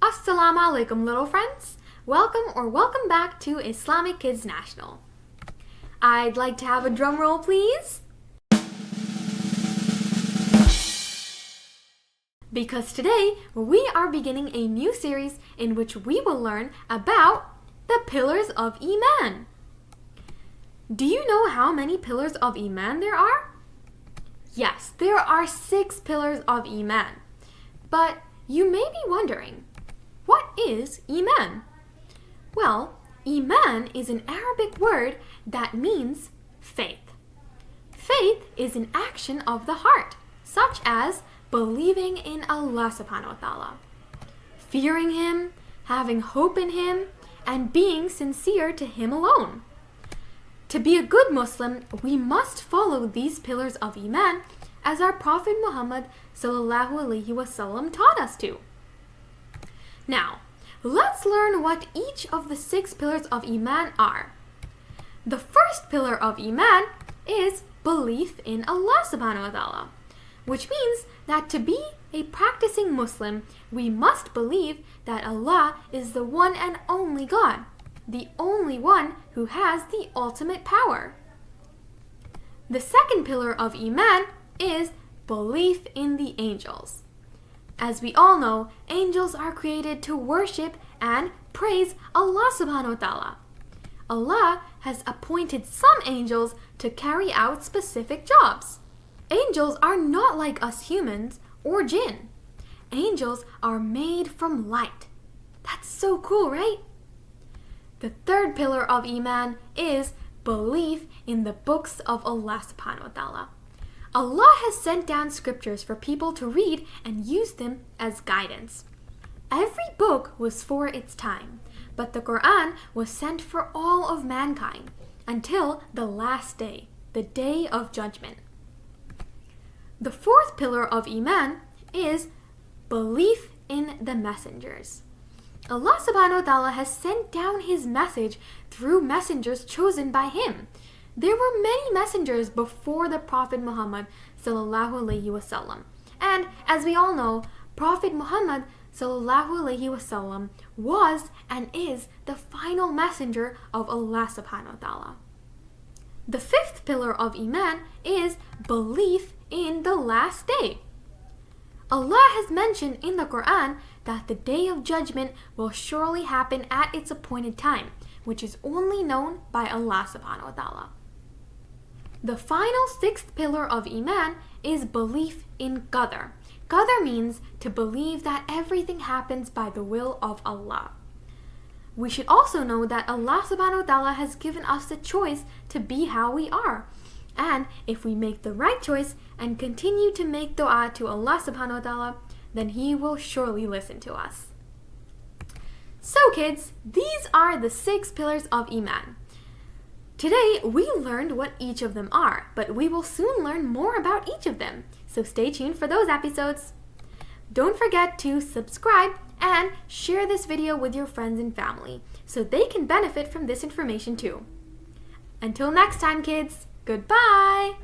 Assalamu alaikum, little friends. Welcome back to Islamic Kids National. I'd like to have a drum roll, please. Because today we are beginning a new series in which we will learn about the Pillars of Iman. Do you know how many Pillars of Iman there are? Yes, there are 6 Pillars of Iman. But you may be wondering, what is Iman? Well, Iman is an Arabic word that means faith. Faith is an action of the heart, such as believing in Allah subhanahu wa ta'ala, fearing Him, having hope in Him, and being sincere to Him alone. To be a good Muslim, we must follow these pillars of Iman as our Prophet Muhammad sallallahu alaihi wasallam taught us to. Now, let's learn what each of the 6 pillars of Iman are. The first pillar of Iman is belief in Allah subhanahu wa ta'ala, which means that to be a practicing Muslim, we must believe that Allah is the one and only God, the only one who has the ultimate power. The second pillar of Iman is belief in the angels. As we all know, angels are created to worship and praise Allah subhanahu wa ta'ala. Allah has appointed some angels to carry out specific jobs. Angels are not like us humans or jinn. Angels are made from light. That's so cool, right? The third pillar of Iman is belief in the books of Allah subhanahu wa ta'ala. Allah has sent down scriptures for people to read and use them as guidance. Every book was for its time, but the Quran was sent for all of mankind until the last day, the day of judgment. The fourth pillar of Iman is belief in the messengers. Allah subhanahu wa ta'ala has sent down His message through messengers chosen by Him. There were many messengers before the Prophet Muhammad sallallahu alaihi wasallam. And as we all know, Prophet Muhammad sallallahu alaihi wasallam was and is the final messenger of Allah subhanahu wa ta'ala. The fifth pillar of Iman is belief in the last day. Allah has mentioned in the Quran that the day of judgment will surely happen at its appointed time, which is only known by Allah subhanahu wa ta'ala. The final 6th pillar of Iman is belief in Qadr. Qadr means to believe that everything happens by the will of Allah. We should also know that Allah subhanahu wa ta'ala has given us the choice to be how we are. And if we make the right choice and continue to make dua to Allah subhanahu wa ta'ala, then He will surely listen to us. So kids, these are the 6 pillars of Iman. Today we learned what each of them are, but we will soon learn more about each of them. So stay tuned for those episodes. Don't forget to subscribe and share this video with your friends and family so they can benefit from this information too. Until next time, kids, goodbye!